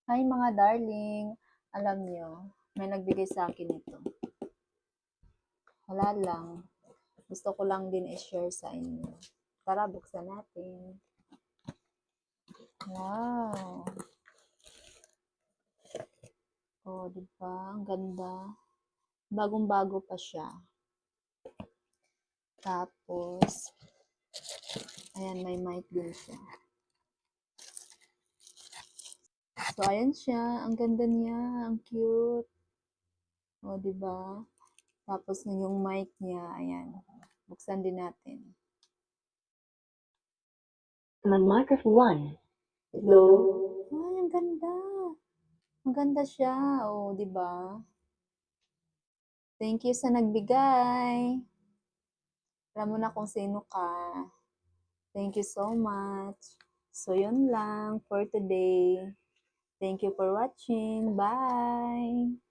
Hi mga darling, alam nyo, may nagbigay sa akin ito. Wala lang, gusto ko lang din i-share sa inyo. Tara, buksan natin. Wow! Oh, di ba? Ang ganda. Bagong-bago pa siya. Tapos, ayan, may mic din siya. So, ayan siya. Ang ganda niya. Ang cute. Oh, di ba? Tapos, yung mic niya, ayan. Buksan din natin. Microphone 1. Hello? Ay, ang ganda. Ang ganda siya. Oh, di ba? Thank you sa nagbigay. Alam mo na kung sino ka. Thank you so much. So, yun lang for today. Thank you for watching. Bye!